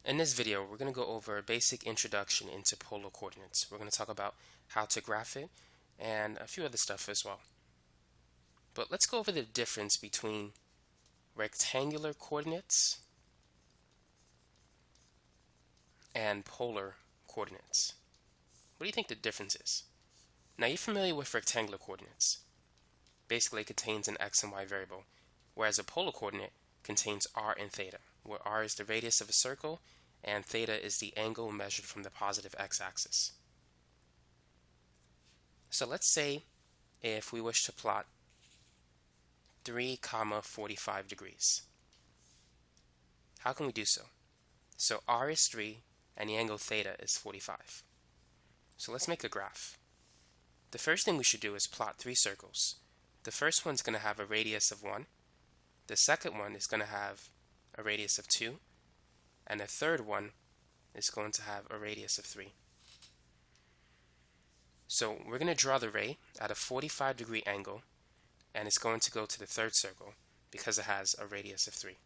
In this video, we're going to go over a basic introduction into polar coordinates. We're going to talk about how to graph it and a few other stuff as well. But let's go over the difference between rectangular coordinates and polar coordinates. What do you think the difference is? Now, you're familiar with rectangular coordinates. Basically, it contains an x and y variable, whereas a polar coordinate contains r and theta, where r is the radius of a circle and theta is the angle measured from the positive x-axis. So let's say if we wish to plot 3, 45 degrees. How can we do so? So r is 3 and the angle theta is 45. So let's make a graph. The first thing we should do is plot 3 circles. The first one's going to have a radius of 1. The second one is going to have a radius of 2. And the third one is going to have a radius of 3. So we're going to draw the ray at a 45-degree angle, and it's going to go to the third circle because it has a radius of 3.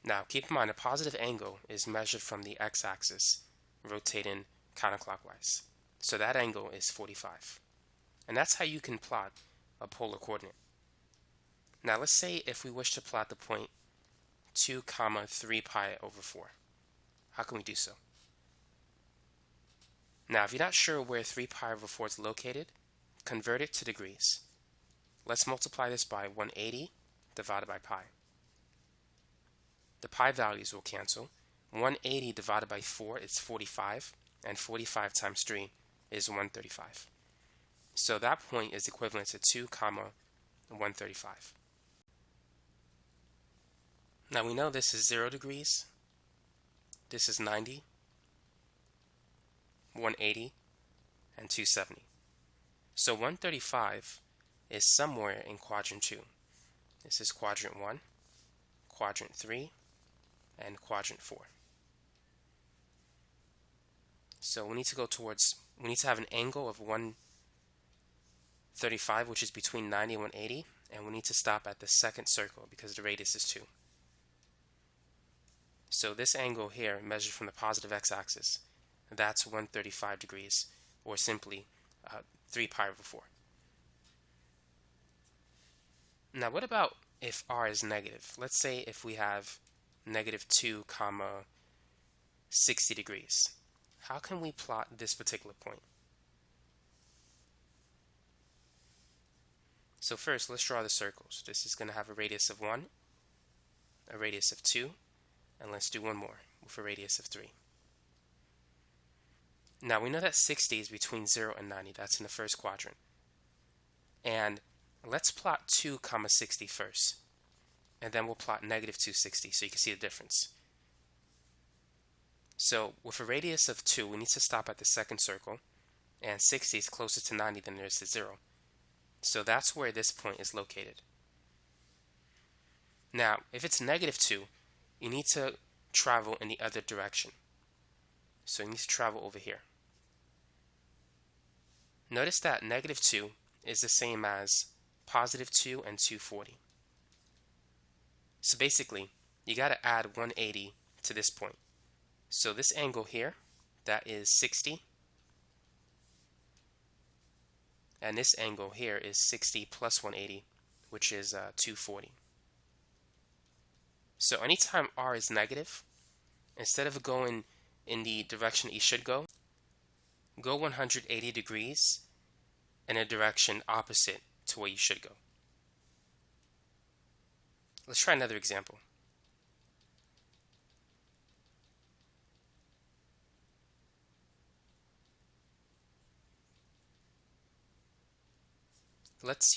Now keep in mind a positive angle is measured from the x-axis, rotating counterclockwise. So that angle is 45. And that's how you can plot a polar coordinate. Now let's say if we wish to plot the point 2, 3 pi over 4. How can we do so? Now if you're not sure where 3 pi over 4 is located, convert it to degrees. Let's multiply this by 180 divided by pi. The pi values will cancel. 180 divided by 4 is 45, and 45 times 3 is 135. So that point is equivalent to 2, 135. Now we know this is 0 degrees, this is 90, 180, and 270. So 135 is somewhere in quadrant 2. This is quadrant 1, quadrant 3, and quadrant 4. So we need to have an angle of 135, which is between 90 and 180, and we need to stop at the second circle because the radius is 2. So this angle here, measured from the positive x-axis, that's 135 degrees, or simply 3 pi over 4. Now what about if r is negative? Let's say if we have negative 2, 60 degrees. How can we plot this particular point? So first, let's draw the circles. This is going to have a radius of 1, a radius of 2, and let's do one more with a radius of 3. Now we know that 60 is between 0 and 90. That's in the first quadrant. And let's plot 2, 60 first. And then we'll plot negative 260 so you can see the difference. So with a radius of 2, we need to stop at the second circle. And 60 is closer to 90 than it is to 0. So that's where this point is located. Now, if it's negative 2, you need to travel in the other direction. So you need to travel over here. Notice that negative 2 is the same as positive 2 and 240. So basically, you got to add 180 to this point. So this angle here, that is 60. And this angle here is 60 plus 180, which is 240. So anytime r is negative, instead of going in the direction you should go 180 degrees in a direction opposite to where you should go. Let's try another example. Let's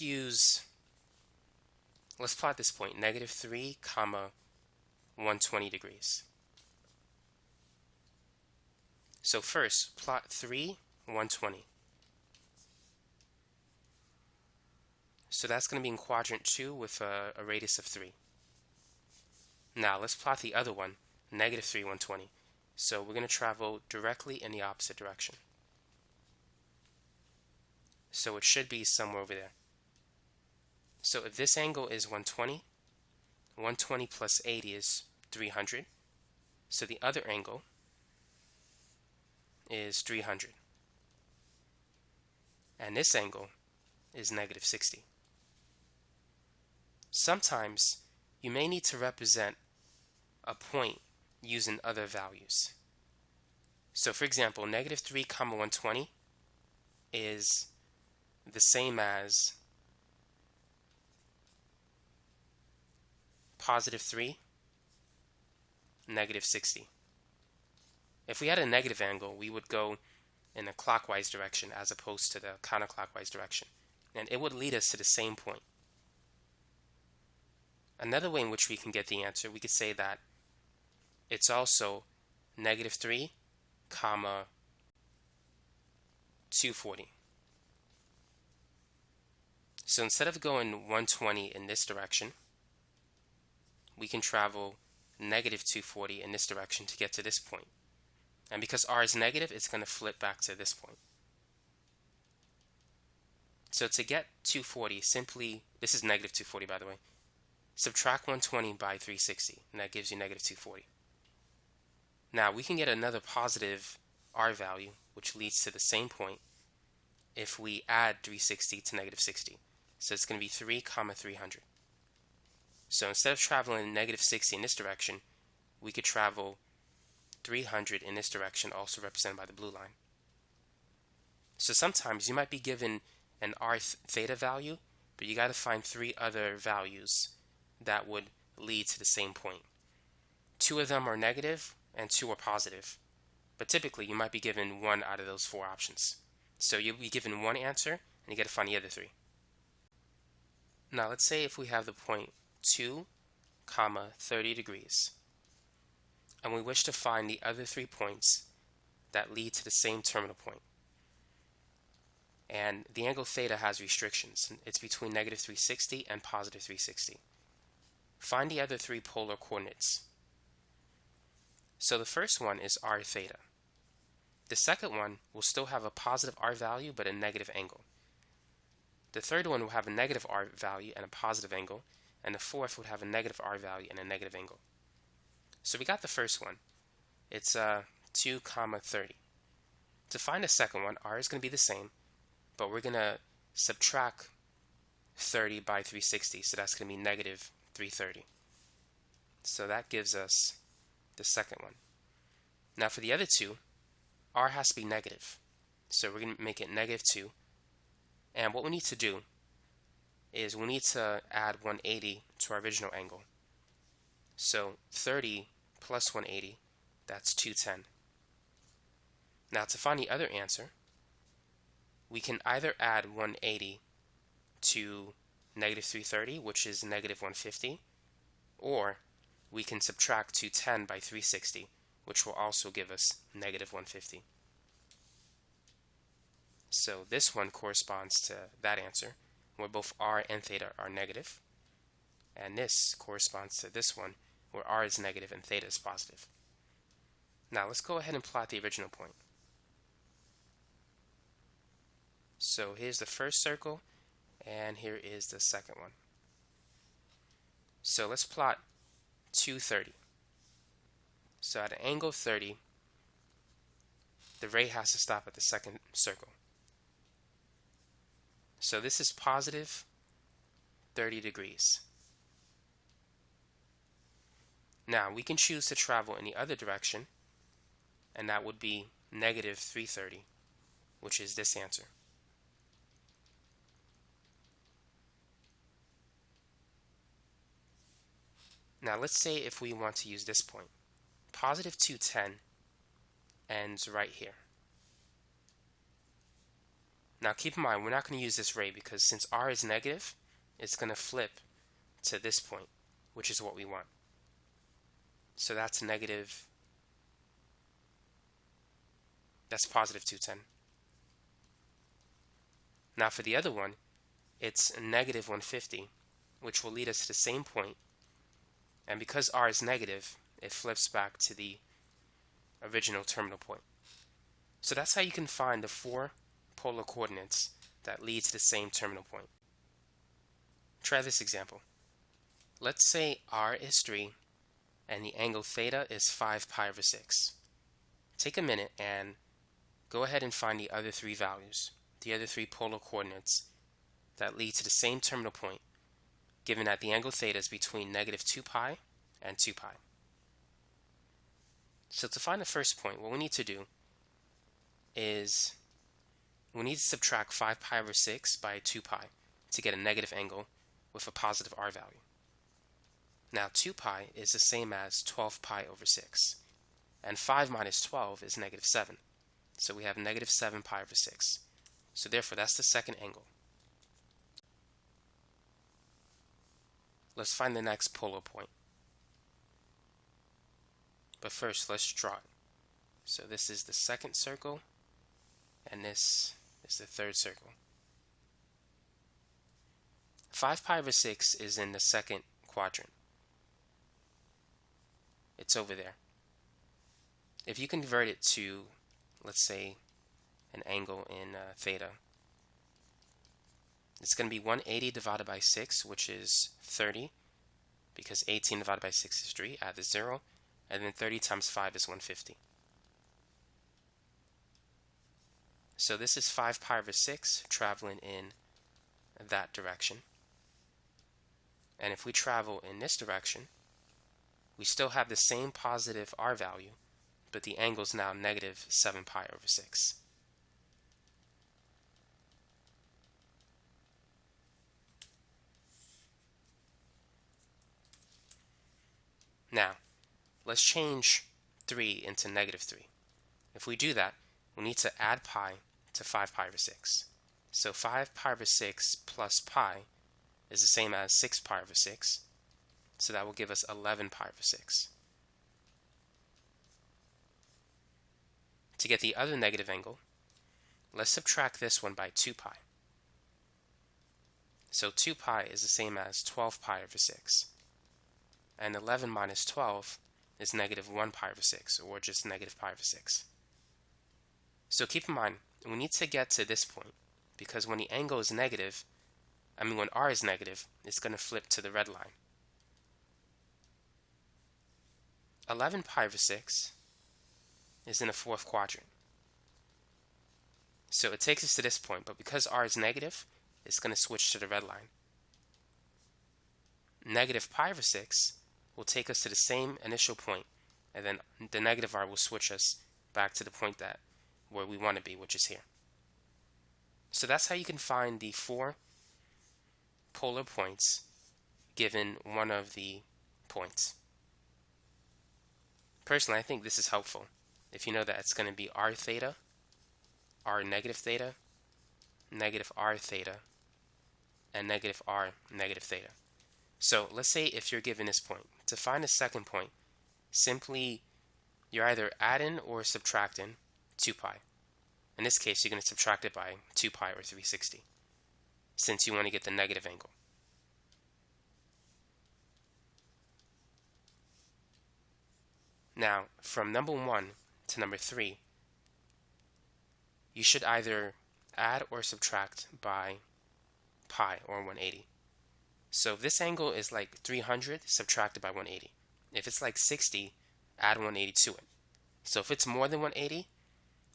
plot this point, negative 3, 120 degrees. So first, plot 3, 120. So that's going to be in quadrant 2 with a radius of 3. Now let's plot the other one, negative 3, 120. So we're going to travel directly in the opposite direction. So it should be somewhere over there. So if this angle is 120, 120 plus 80 is 300. So the other angle is 300. And this angle is negative 60. Sometimes you may need to represent a point using other values. So for example, negative 3 comma 120 is the same as positive 3, negative 60. If we had a negative angle, we would go in a clockwise direction as opposed to the counterclockwise direction, and it would lead us to the same point. Another way in which we can get the answer, we could say that it's also negative 3 comma 240. So instead of going 120 in this direction, we can travel negative 240 in this direction to get to this point. And because r is negative, it's going to flip back to this point. So to get 240, simply, this is negative 240 by the way, subtract 120 by 360, and that gives you negative 240. Now we can get another positive r value, which leads to the same point, if we add 360 to negative 60. So it's going to be 3 comma 300. So instead of traveling negative 60 in this direction, we could travel 300 in this direction, also represented by the blue line. So sometimes you might be given an r theta value, but you got to find 3 other values that would lead to the same point. 2 of them are negative and 2 are positive, but typically you might be given 1 out of those 4 options. So you'll be given 1 answer and you got to find the other 3. Now let's say if we have the point 2 comma 30 degrees, and we wish to find the other 3 points that lead to the same terminal point. And the angle theta has restrictions. It's between negative 360 and positive 360. Find the other 3 polar coordinates. So the first one is r theta. The second one will still have a positive r value but a negative angle. The third one will have a negative r value and a positive angle, and the fourth would have a negative r value and a negative angle. So we got the first one. It's 2 comma 30. To find the second one, r is going to be the same, but we're going to subtract 30 by 360, so that's going to be negative 330. So that gives us the second one. Now for the other 2, r has to be negative, so we're going to make it negative 2. And what we need to do is we need to add 180 to our original angle. So 30 plus 180, that's 210. Now to find the other answer, we can either add 180 to negative 330, which is negative 150, or we can subtract 210 by 360, which will also give us negative 150. So this one corresponds to that answer, where both r and theta are negative. And this corresponds to this one, where r is negative and theta is positive. Now let's go ahead and plot the original point. So here's the first circle, and here is the second one. So let's plot 230. So at an angle 30, the ray has to stop at the second circle. So this is positive 30 degrees. Now we can choose to travel in the other direction, and that would be negative 330, which is this answer. Now let's say if we want to use this point. Positive 210 ends right here. Now keep in mind, we're not going to use this ray because since r is negative, it's going to flip to this point, which is what we want. So that's negative, that's positive 210. Now for the other one, it's negative 150, which will lead us to the same point. And because r is negative, it flips back to the original terminal point. So that's how you can find the 4 polar coordinates that lead to the same terminal point. Try this example. Let's say r is 3 and the angle theta is 5 pi over 6. Take a minute and go ahead and find the other three values, the other three polar coordinates that lead to the same terminal point, given that the angle theta is between negative 2 pi and 2 pi. So to find the first point, what we need to do is we need to subtract 5 pi over 6 by 2 pi to get a negative angle with a positive r value. Now 2 pi is the same as 12 pi over 6, and 5 minus 12 is negative 7. So we have negative 7 pi over 6. So therefore that's the second angle. Let's find the next polar point. But first, let's draw it. So this is the second circle, and this is the third circle. 5 pi over 6 is in the second quadrant. It's over there. If you convert it to, let's say, an angle in theta, it's going to be 180 divided by 6, which is 30, because 18 divided by 6 is 3, add the 0, and then 30 times 5 is 150. So this is 5 pi over 6 traveling in that direction. And if we travel in this direction, we still have the same positive r value, but the angle is now negative 7 pi over 6. Now, let's change 3 into negative 3. If we do that, we need to add pi to 5 pi over 6. So 5 pi over 6 plus pi is the same as 6 pi over 6. So that will give us 11 pi over 6. To get the other negative angle, let's subtract this one by 2 pi. So 2 pi is the same as 12 pi over 6. And 11 minus 12 is negative 1 pi over 6, or just negative pi over 6. So keep in mind, we need to get to this point, because when the angle is negative, when r is negative, it's going to flip to the red line. 11 pi over 6 is in the fourth quadrant. So it takes us to this point, but because r is negative, it's going to switch to the red line. Negative pi over 6 will take us to the same initial point, and then the negative r will switch us back to the point where we want to be, which is here. So that's how you can find the 4 polar points given one of the points. Personally, I think this is helpful if you know that it's going to be r theta, r negative theta, negative r theta, and negative r negative theta. So let's say if you're given this point, to find the second point, simply you're either adding or subtracting 2 pi. In this case, you're going to subtract it by 2 pi or 360, since you want to get the negative angle. Now, from number 1 to number 3, you should either add or subtract by pi or 180. So if this angle is like 300, subtract it by 180. If it's like 60, add 180 to it. So if it's more than 180,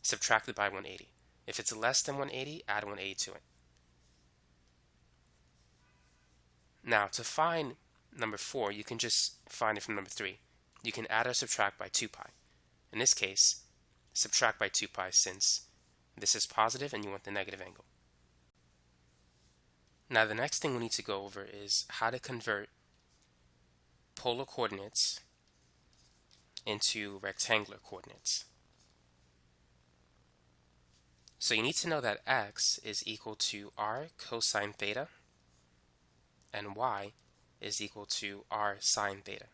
subtract it by 180. If it's less than 180, add 180 to it. Now, to find number 4, you can just find it from number 3. You can add or subtract by 2 pi. In this case, subtract by 2 pi since this is positive and you want the negative angle. Now, the next thing we need to go over is how to convert polar coordinates into rectangular coordinates. So you need to know that x is equal to r cosine theta and y is equal to r sine theta.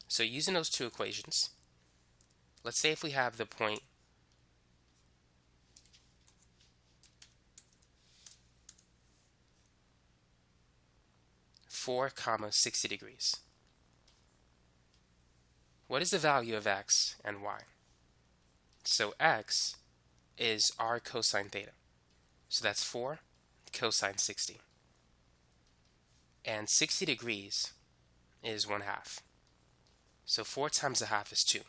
So using those two equations, let's say if we have the point (4, 60 degrees). What is the value of x and y? So x is r cosine theta. So that's 4 cosine 60. And 60 degrees is 1/2. So 4 times 1/2 is 2.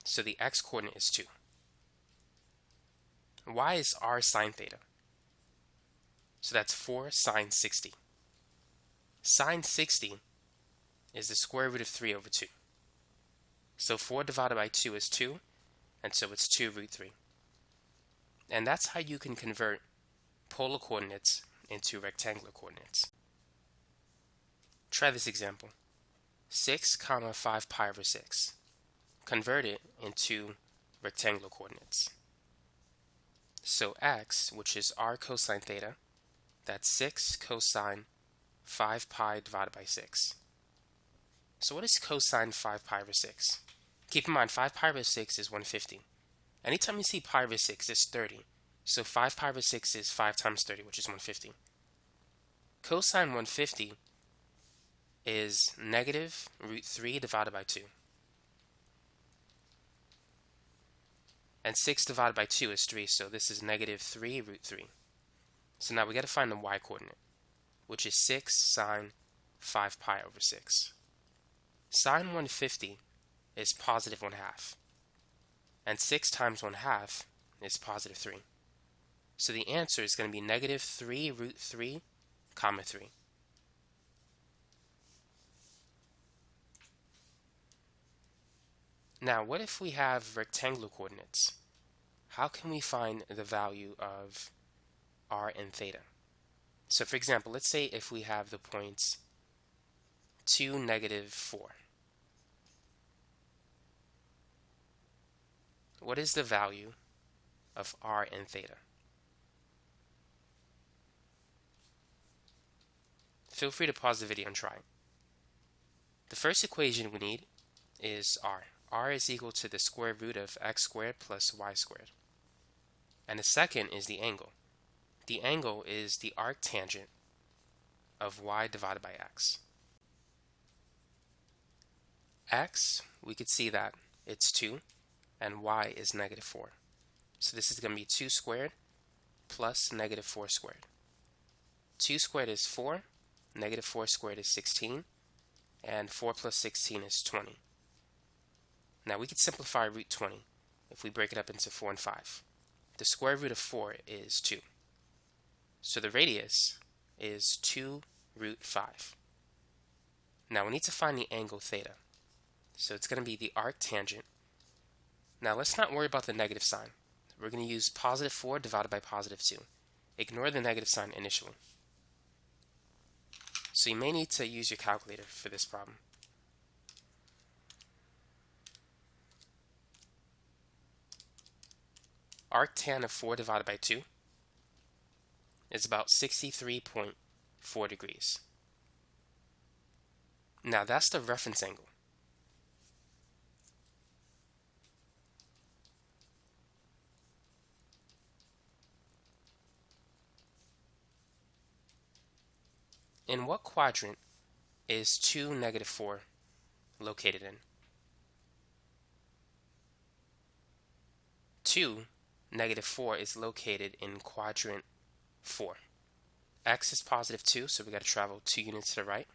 So the x-coordinate is 2. Y is r sine theta. So that's 4 sine 60. Sine 60 is the square root of 3 over 2. So 4 divided by 2 is 2, and so it's 2 root 3. And that's how you can convert polar coordinates into rectangular coordinates. Try this example. 6 comma 5 pi over 6. Convert it into rectangular coordinates. So x, which is r cosine theta, that's 6 cosine 5 pi divided by 6. So what is cosine 5 pi over 6? Keep in mind, 5 pi over 6 is 150. Anytime you see pi over 6, it's 30. So 5 pi over 6 is 5 times 30, which is 150. Cosine 150 is negative root 3 divided by 2. And 6 divided by 2 is 3, so this is negative 3 root 3. So now we got to find the y-coordinate, which is 6 sine 5 pi over 6. Sine 150 is positive 1/2. And 6 times 1/2 is positive 3. So the answer is going to be negative 3 root 3, comma 3. Now, what if we have rectangular coordinates? How can we find the value of r and theta? So for example, let's say if we have the points 2, negative 4. What is the value of r and theta? Feel free to pause the video and try. The first equation we need is r. R is equal to the square root of x squared plus y squared. And the second is the angle. The angle is the arctangent of y divided by x. X, we could see that it's 2, and y is negative 4. So this is going to be 2 squared plus negative 4 squared. 2 squared is 4, negative 4 squared is 16, and 4 plus 16 is 20. Now we could simplify root 20 if we break it up into 4 and 5. The square root of 4 is 2. So the radius is 2 root 5. Now we need to find the angle theta. So it's going to be the arctangent. Now let's not worry about the negative sign. We're going to use positive 4 divided by positive 2. Ignore the negative sign initially. So you may need to use your calculator for this problem. Arctan of 4 divided by 2 is about 63.4 degrees. Now that's the reference angle. In what quadrant is 2, negative 4 located in? 2, negative 4 is located in quadrant 4. X is positive 2, so we got to travel 2 units to the right,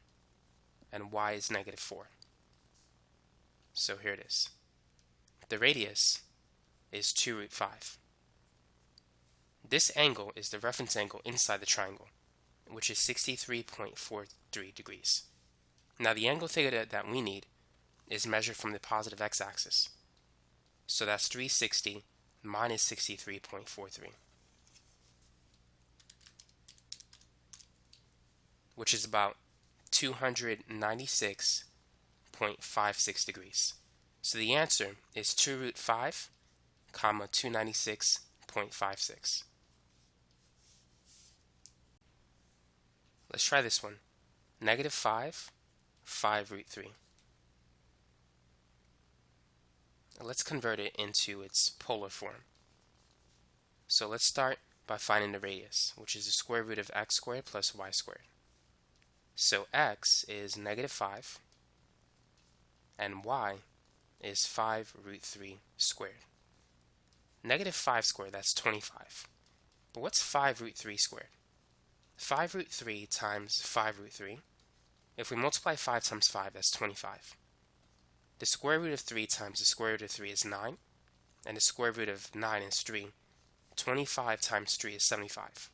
and y is negative 4. So here it is. The radius is 2 root 5. This angle is the reference angle inside the triangle, which is 63.43 degrees. Now the angle theta that we need is measured from the positive x-axis. So that's 360 minus 63.43, which is about 296.56 degrees. So the answer is 2 root 5, comma 296.56. Let's try this one. Negative 5, 5 root 3. Let's convert it into its polar form. So let's start by finding the radius, which is the square root of x squared plus y squared. So x is negative 5, and y is 5 root 3 squared. Negative 5 squared, that's 25. But what's 5 root 3 squared? 5 root 3 times 5 root 3 If we multiply 5 times 5, that's 25. The square root of 3 times the square root of 3 is 9, and the square root of 9 is 3. 25 times 3 is 75.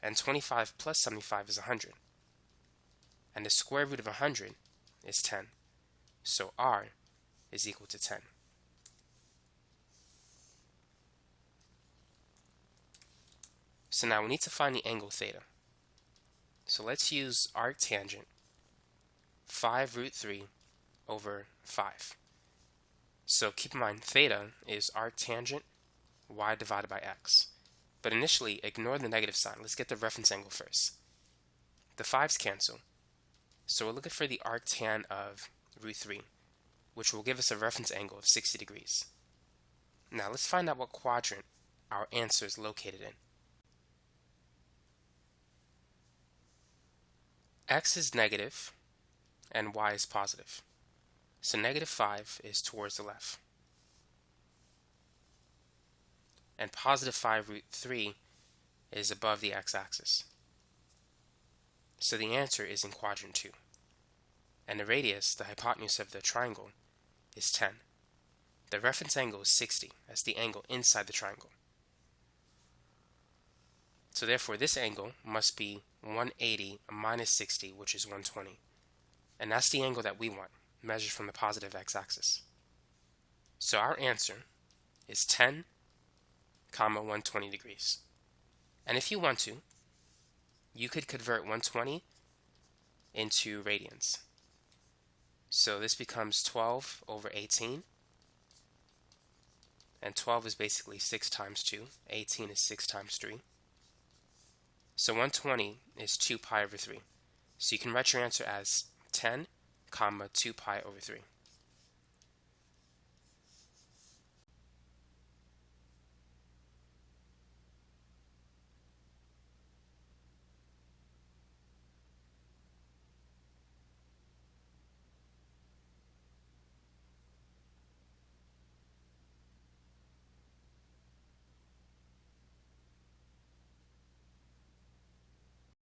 And 25 plus 75 is 100. And the square root of 100 is 10. So r is equal to 10. So now we need to find the angle theta. So let's use arctangent 5 root 3 over 5. So keep in mind, theta is arctangent y divided by x. But initially, ignore the negative sign. Let's get the reference angle first. The 5's cancel. So we're looking for the arctan of root 3, which will give us a reference angle of 60 degrees. Now let's find out what quadrant our answer is located in. X is negative and y is positive. So negative 5 is towards the left. And positive 5 root 3 is above the x-axis. So the answer is in quadrant 2. And the radius, the hypotenuse of the triangle, is 10. The reference angle is 60. That's the angle inside the triangle. So therefore this angle must be 180 minus 60, which is 120. And that's the angle that we want, measured from the positive x-axis. So our answer is 10, 120 degrees. And if you want to, you could convert 120 into radians. So this becomes 12 over 18. And 12 is basically 6 times 2. 18 is 6 times 3. So 120 is 2 pi over 3. So you can write your answer as 10, 2 pi over 3.